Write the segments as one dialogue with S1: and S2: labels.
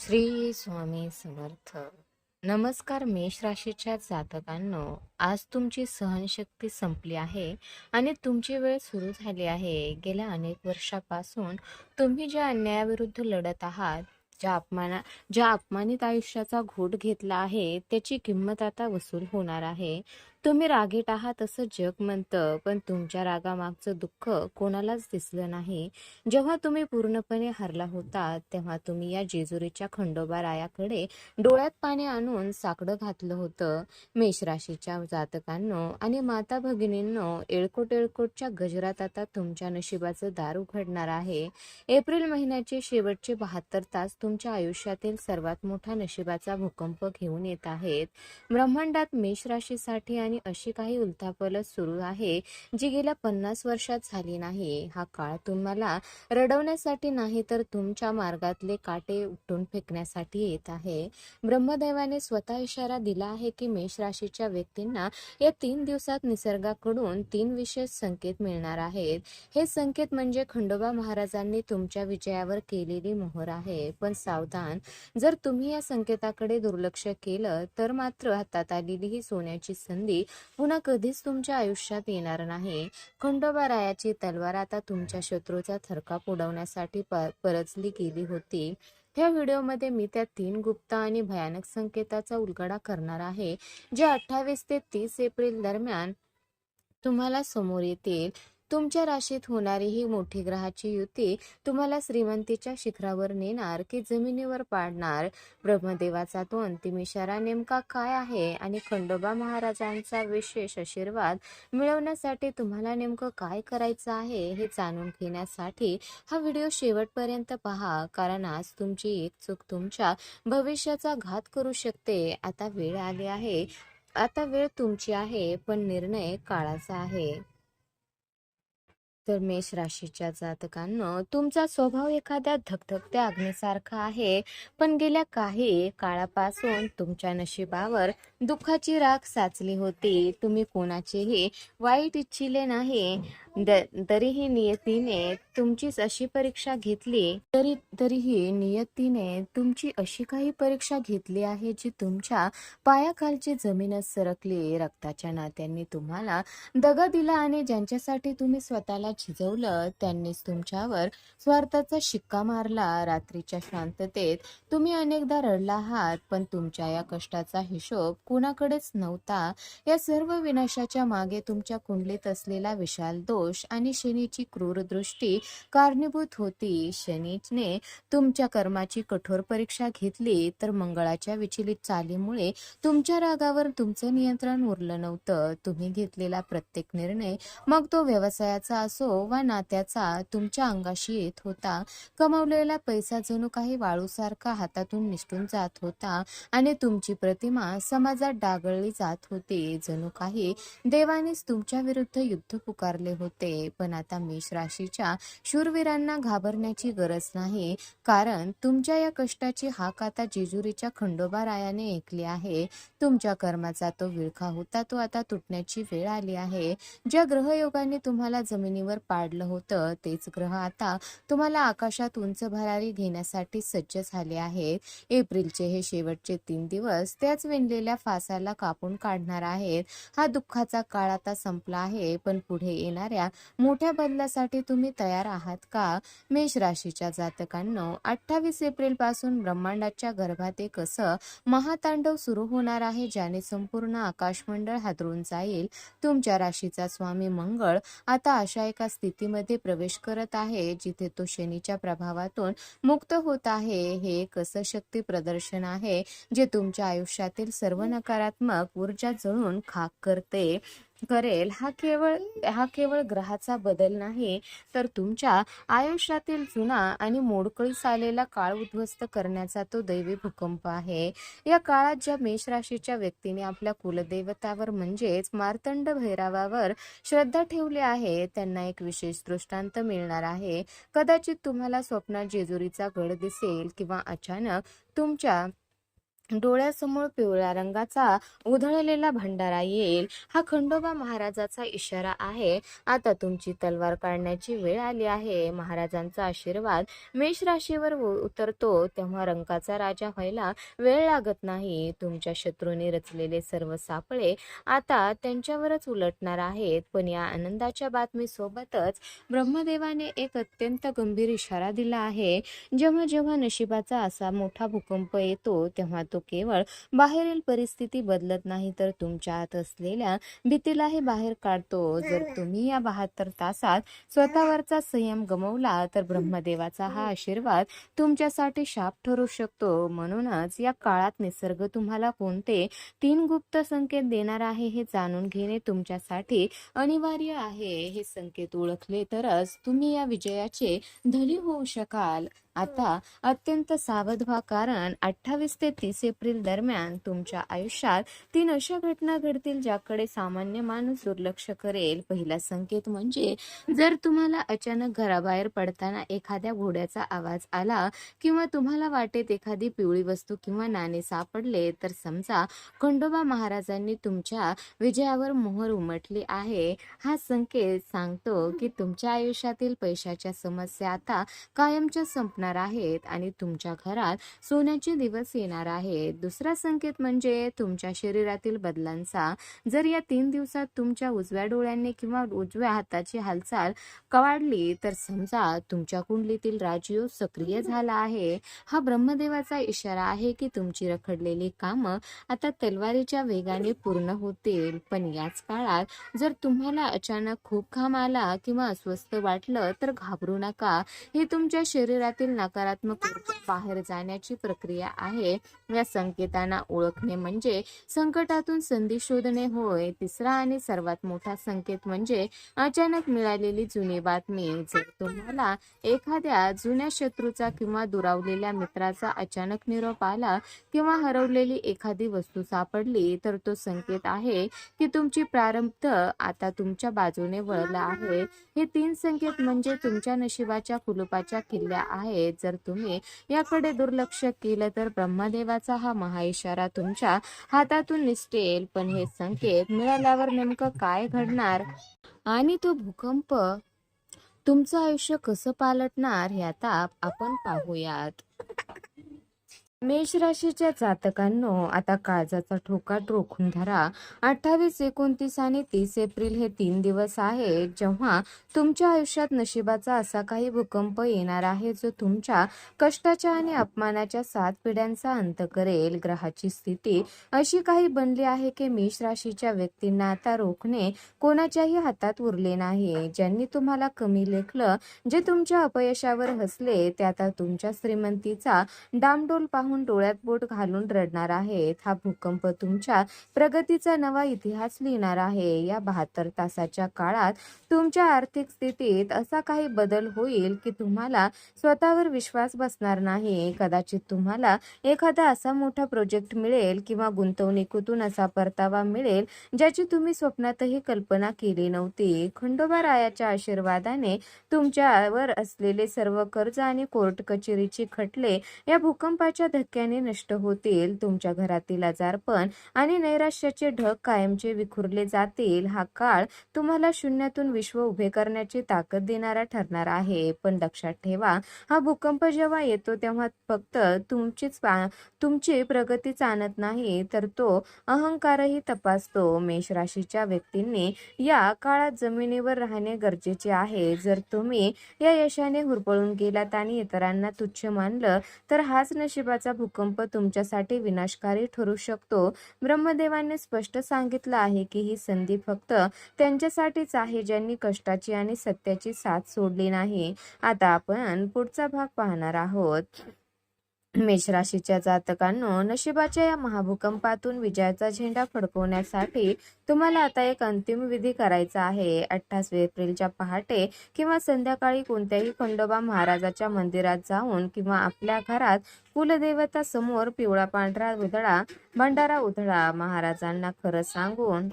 S1: श्री स्वामी समर्थ. नमस्कार मेष राशीच्या जातकांनो, आज तुमची सहनशक्ती संपली आहे आणि तुमची वेळ सुरू झाली आहे. गेल्या अनेक वर्षापासून तुम्ही ज्या अन्यायाविरुद्ध लढत आहात, ज्या अपमानित आयुष्याचा घोट घेतला आहे, त्याची किंमत आता वसूल होणार आहे. तुम्ही रागीट आहात असं जग म्हणतं, पण तुमच्या रागामागचं दुःख कोणालाच दिसलं नाही. जेव्हा तुम्ही पूर्णपणे हरला होता, तेव्हा तुम्ही या जेजुरीच्या खंडोबा रायाकडे डोळ्यात पाणी आणून साकडं घातलं होतं. मेष राशीच्या जातकांनो आणि माता भगिनींनो, येळकोट येळकोटच्या गजरात आता तुमच्या नशिबाचं दार उघडणार आहे. एप्रिल महिन्याचे शेवटचे 72 तास तुमच्या आयुष्यातील सर्वात मोठा नशिबाचा भूकंप घेऊन येत आहेत. ब्रह्मांडात मेष राशीसाठी आणि अशी काही उलथापालथ सुरू आहे जी गेल्या 50 वर्षात झाली नाही. हा काळ तुम्हाला रडवण्यासाठी नाही, तर तुमच्या मार्गातले काटे उपटून फेकण्यासाठी येत आहे. ब्रह्मदेवाने स्वतः इशारा दिला आहे की मेष राशीच्या व्यक्तींना या 3 दिवसात निसर्गाकडून 3 विशेष संकेत मिळणार आहेत. हे संकेत म्हणजे खंडोबा महाराजांनी तुमच्या विजयावर केलेली मोहर आहे. पण सावधान, जर तुम्ही या संकेताकडे दुर्लक्ष केलं तर मात्र हातात आलेली ही सोन्याची संधी पुन्हा कधीच तुमच्या आयुष्यात येणार नाही. खंडोबा रायाची तलवार आता तुमच्या शत्रूचा थरकाप उडवण्यासाठी परचली गेली होती. ह्या व्हिडिओमध्ये मी त्या 3 गुप्त आणि भयानक संकेताचा उलगडा करणार आहे, जे 28 ते 30 एप्रिल दरम्यान तुम्हाला समोर येतील. तुमच्या राशीत होणारी ही मोठी ग्रहाची युती तुम्हाला श्रीमंतीच्या शिखरावर नेणार की जमिनीवर पाडणार? ब्रह्मदेवाचा तो अंतिम इशारा नेमका काय आहे आणि खंडोबा महाराजांचा विशेष आशीर्वाद मिळवण्यासाठी तुम्हाला नेमकं काय करायचं आहे हे जाणून घेण्यासाठी हा व्हिडिओ शेवटपर्यंत पहा, कारण आज तुमची एक चूक तुमच्या भविष्याचा घात करू शकते. आता वेळ तुमची आहे, पण निर्णय काळाचा आहे. तर मेष राशीच्या जातकांनो, तुमचा स्वभाव एखाद्या धगधगत्या अग्नीसारखा आहे, पण गेल्या काही काळापासून तुमच्या नशिबावर दुःखाची राख साचली होती. तुम्ही कोणाचेही वाईट इच्छिले नाही, तरीही नियतीने तुमचीच अशी परीक्षा घेतली तरीही नियतीने तुमची अशी काही परीक्षा घेतली आहे जी तुमच्या पायाखालची जमीनच सरकली. रक्ताच्या नात्यांनी तुम्हाला दगा दिला आणि ज्यांच्यासाठी तुम्ही स्वतःला झिजवलं त्यांनीच तुमच्यावर स्वार्थाचा शिक्का मारला. रात्रीच्या शांततेत तुम्ही अनेकदा रडला आहात, पण तुमच्या या कष्टाचा हिशोब कुणाकडेच नव्हता. या सर्व विनाशाच्या मागे तुमच्या कुंडलीत असलेला विशाल दोष आणि शनीची क्रूर दृष्टी कारणीभूत होती. शनीने तुमच्या कर्माची कठोर परीक्षा घेतली, तर मंगळाच्या विचलित चालीमुळे तुमच्या रागावर तुमचं नियंत्रण उरलं नव्हतं. तुम्ही घेतलेला प्रत्येक निर्णय, मग तो व्यवसायाचा असो वा नात्याचा, तुमच्या अंगाशी येत होता. कमावलेला पैसा जणू काही वाळूसारखा हातातून निसटून जात होता आणि तुमची प्रतिमा समाजात डागळली जात होती. जणू काही देवानेच तुमच्या विरुद्ध युद्ध पुकारले होते. पण आता मेष राशीच्या शूरवीरांना घाबरण्याची गरज नाही, कारण तुमच्या या कष्टाची हाक आता जेजुरीच्या खंडोबा रायाने ऐकली आहे. तुमच्या कर्माचा तो विळखा होता, तो आता तुटण्याची वेळ आली आहे. ज्या ग्रहयोगाने तुम्हाला जमिनीवर पाडलं होतं, तेच ग्रह आता तुम्हाला आकाशात उंच भरारी घेण्यासाठी सज्ज झाले आहेत. एप्रिलचे हे शेवटचे 3 दिवस त्याच विणलेल्या फासाला कापून काढणार आहेत. हा दुःखाचा काळ आता संपला आहे, पण पुढे येणाऱ्या मोठ्या बदलासाठी तुम्ही तयार आहात का? मेष राशीच्या जातकांनो, 28 एप्रिल पासून ब्रह्मांडाच्या गर्भात एक असं महातांडव सुरू होणार आहे, ज्याने संपूर्ण आकाशमंडळ हादरून जाईल. तुमच्या राशीचा स्वामी मंगळ आता अशा एका स्थितीमध्ये प्रवेश करत आहे जिथे तो शनीच्या प्रभावातून मुक्त होत आहे. हे एक असं शक्ती प्रदर्शन आहे जे तुमच्या आयुष्यातील सर्व नकारात्मक ऊर्जा जळून खाक करेल. हा केवळ ग्रहाचा बदल नाही, तर तुमच्या आयुष्यातील जुना आणि मोडकळीस आलेला काळ उद्ध्वस्त करण्याचा तो दैवी भूकंप आहे. या काळात ज्या मेष राशीच्या व्यक्तीने आपल्या कुलदेवतावर म्हणजेच मार्तंड भैरवावर श्रद्धा ठेवली आहे, त्यांना एक विशेष दृष्टांत मिळणार आहे. कदाचित तुम्हाला स्वप्नात जेजुरीचा गड दिसेल किंवा अचानक तुमच्या डोळ्यासमोर पिवळ्या रंगाचा उधळलेला भंडारा येईल. हा खंडोबा महाराजाचा इशारा आहे. आता तुमची तलवार काढण्याची वेळ आली आहे. महाराजांचा आशीर्वाद मेष राशीवर उतरतो तेव्हा रंगाचा राजा व्हायला वेळ लागत नाही. तुमच्या शत्रूंनी रचलेले सर्व सापळे आता त्यांच्यावरच उलटणार आहेत. पण या आनंदाच्या बातमीसोबतच ब्रह्मदेवाने एक अत्यंत गंभीर इशारा दिला आहे. जेव्हा जेव्हा नशिबाचा असा मोठा भूकंप येतो तेव्हा तो केवळ बाहेरील परिस्थिती बदलत नाही तर तुमच्या आत असलेल्या भीतीलाही बाहेर काढतो. जर तुम्ही या 72 तासात स्वतःवरचा संयम गमावला तर ब्रह्मदेवाचा हा आशीर्वाद तुमच्यासाठी शाप ठरू शकतो. म्हणूनच या काळात निसर्ग तुम्हाला कोणते 3 गुप्त संकेत देणार आहे हे जाणून घेणे तुमच्यासाठी अनिवार्य आहे. हे संकेत ओळखले तरच तुम्ही या विजयाचे धनी होऊ शकाल. आता अत्यंत सावध व्हा, कारण 28 ते 30 एप्रिल दरम्यान तुमच्या आयुष्यात 3 अशा घटना घडतील ज्याकडे सामान्य माणूस दुर्लक्ष करेल. पहिला संकेत म्हणजे जर तुम्हाला अचानक घराबाहेर पडताना एखाद्या घोड्याचा आवाज आला किंवा तुम्हाला वाटेत एखादी पिवळी वस्तू किंवा नाणे सापडले तर समजा खंडोबा महाराजांनी तुमच्या विजयावर मोहर उमटली आहे. हा संकेत सांगतो की तुमच्या आयुष्यातील पैशाच्या समस्या आता कायमच्या संपणार आहेत आणि तुमच्या घरात सोन्याचे दिवस येणार आहेत. दुसरा संकेत म्हणजे तुमच्या शरीरातील बदलांचा. जर या 3 दिवसात तुमच्या उजव्या डोळ्यांनी किंवा उजव्या हाताची हालचाल वाढली तर समजा तुमच्या कुंडलीतील राजयोग सक्रिय झाला आहे. हा ब्रह्मदेवाचा इशारा आहे की तुमची रखडलेली कामं आता तलवारीच्या वेगाने पूर्ण होतील. पण याच काळात जर तुम्हाला अचानक खूप घाम आला किंवा अस्वस्थ वाटलं तर घाबरू नका. हे तुमच्या शरीरातील नकारात्मक ऊर्जा बाहेर जाण्याची प्रक्रिया आहे. या संकेतांना ओळखणे म्हणजे संकटातून संधी शोधणे होय. तिसरा आणि सर्वात मोठा संकेत म्हणजे अचानक मिळालेली जुनी बातमी. जर तुम्हाला एखाद्या जुन्या शत्रूचा किंवा दुरावलेल्या मित्राचा अचानक निरोप आला किंवा हरवलेली एखादी वस्तू सापडली तर तो संकेत आहे की तुमची प्रारब्ध आता तुमच्या बाजूने वळला आहे. हे 3 संकेत म्हणजे तुमच्या नशिबाच्या कुलुपाच्या किल्ल्या आहेत. जर तुम्ही याकडे दुर्लक्ष केलं तर ब्रह्मदेवाचा हा महाइशारा तुमच्या हातातून निसटेल. पण हे संकेत मिळाल्यावर नेमकं काय घडणार आणि तो भूकंप तुमचं आयुष्य कसं पालटणार हे आता आपण पाहूयात. मेष राशीच्या जातकांनो, आता काळजाचा ठोका रोखून धरा. 28, 29 आणि 30 एप्रिल हे 3 दिवस आहेत जेव्हा तुमच्या आयुष्यात नशिबाचा असा काही भूकंप येणार आहे जो तुमच्या कष्टाच्या आणि अपमानाच्या 7 पिढ्यांचा अंत करेल. ग्रहाची स्थिती अशी काही बनली आहे की मेष राशीच्या व्यक्तींना आता रोखणे कोणाच्याही हातात उरले नाही. ज्यांनी तुम्हाला कमी लेखलं, जे तुमच्या अपयशावर हसले, ते आता तुमच्या श्रीमंतीचा डामडोल पाहून डोळ्यात बोट घालून रडणार आहेत. हा भूकंप तुमच्या प्रगतीचा नवा इतिहास लिहिणार आहे. या 72 तासाच्या काळात तुमच्या आर्थिक स्थितीत असा काही बदल होईल की तुम्हाला स्वतःवर विश्वास बसणार नाही. कदाचित तुम्हाला एखादा असा मोठा प्रोजेक्ट मिळेल किंवा गुंतवणुकीतून असा परतावा मिळेल ज्याची तुम्ही स्वप्नातही कल्पना केली नव्हती. खंडोबा रायाच्या आशीर्वादाने तुमच्यावर असलेले सर्व कर्ज आणि कोर्ट कचेरीचे खटले या भूकंपाच्या धक्क्याने नष्ट होतील. तुमच्या घरातील आजारपण आणि नैराश्याचे ढग कायमचे विखुरले जातील. हा काळ तुम्हाला शून्यातून विश्व उभे करण्याची ताकद देणारा ठरणार आहे. पण लक्षात ठेवा, हा भूकंप जेव्हा येतो तेव्हा फक्त तुमची प्रगतीच आणत नाही तर तो अहंकारही तपासतो. मेष राशीच्या व्यक्तींनी या काळात जमिनीवर राहणे गरजेचे आहे. जर तुम्ही या यशाने हुरपळून गेलात आणि इतरांना तुच्छ मानलं तर हाच नशिबाचा भूकंप तुमच्यासाठी विनाशकारी ठरू शकतो. ब्रह्मदेवाने स्पष्ट सांगितलं आहे की ही संधी फक्त त्यांच्यासाठीच आहे ज्यांनी कष्टाची आणि सत्याची साथ सोडली नाही. आता आपण पुढचा भाग पाहणार आहोत. मेष राशीच्या जातकांनो, नशिबाच्या या महाभूकंपातून विजयाचा झेंडा फडकवण्यासाठी तुम्हाला आता एक अंतिम विधी करायचा आहे. 28 एप्रिलच्या पहाटे किंवा संध्याकाळी कोणत्याही खंडोबा महाराजाच्या मंदिरात जाऊन किंवा आपल्या घरात कुलदेवता समोर पिवळा पांढरा उधळा भंडारा उधळा. महाराजांना खरं सांगून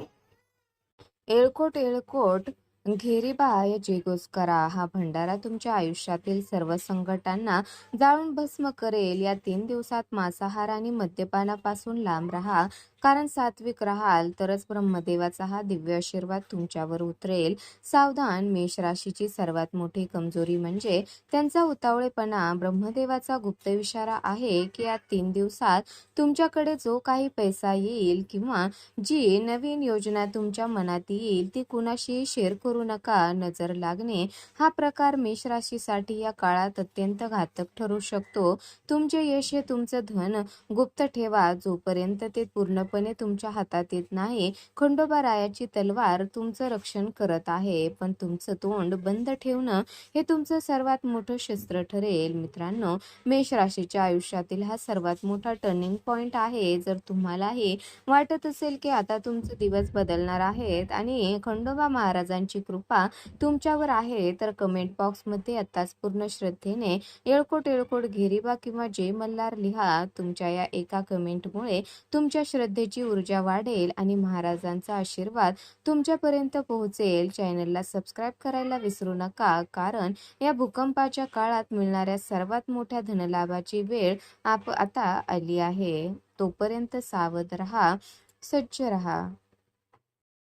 S1: येळकोट घेरीबा या जेगोस करा हा भंडारा तुमच्या आयुष्यातील सर्व संकटांना जाळून भस्म करेल. या 3 दिवसात मांसाहार आणि मद्यपानापासून लांब राहा, कारण सात्विक राहाल तरच ब्रह्मदेवाचा हा दिव्य आशीर्वाद तुमच्यावर उतरेल. सावधान, मेष राशीची सर्वात मोठी कमजोरी म्हणजे त्यांचा उतावळेपणा. ब्रह्मदेवाचा गुप्त इशारा आहे की या 3 दिवसात तुमच्याकडे जो काही पैसा येईल किंवा जी नवीन योजना तुमच्या मनात येईल ती कुणाशीही शेअर करू नका. नजर लागणे हा प्रकार मेष राशीसाठी या काळात अत्यंत घातक ठरू शकतो. तुमचे यश हे तुमचं धन गुप्त ठेवा जोपर्यंत ते पूर्णपणे तुमच्या हातात येत नाही. खंडोबा रायाची तलवार तुमचं रक्षण करत आहे, पण तुमचं तोंड बंद ठेवणं हे तुमचं सर्वात मोठं शस्त्र ठरेल. मित्रांनो, मेष राशीच्या आयुष्यातील हा सर्वात मोठा टर्निंग पॉइंट आहे. जर तुम्हालाही वाटत असेल की आता तुमचे दिवस बदलणार आहेत आणि खंडोबा महाराजांची कृपा तुमच्यावर आहे, तर कमेंट बॉक्समध्ये आत्ताच पूर्ण श्रद्धेने येळकोट येळकोट घेरीबा किंवा जय मल्हार लिहा. तुमच्या या एका कमेंटमुळे तुमच्या श्रद्धेची ऊर्जा वाढेल आणि महाराजांचा आशीर्वाद तुमच्यापर्यंत पोहोचेल. चॅनलला सबस्क्राईब करायला विसरू नका, कारण या भूकंपाच्या काळात मिळणाऱ्या सर्वात मोठ्या धनलाभाची वेळ आता आली आहे. तोपर्यंत सावध रहा, सज्ज रहा.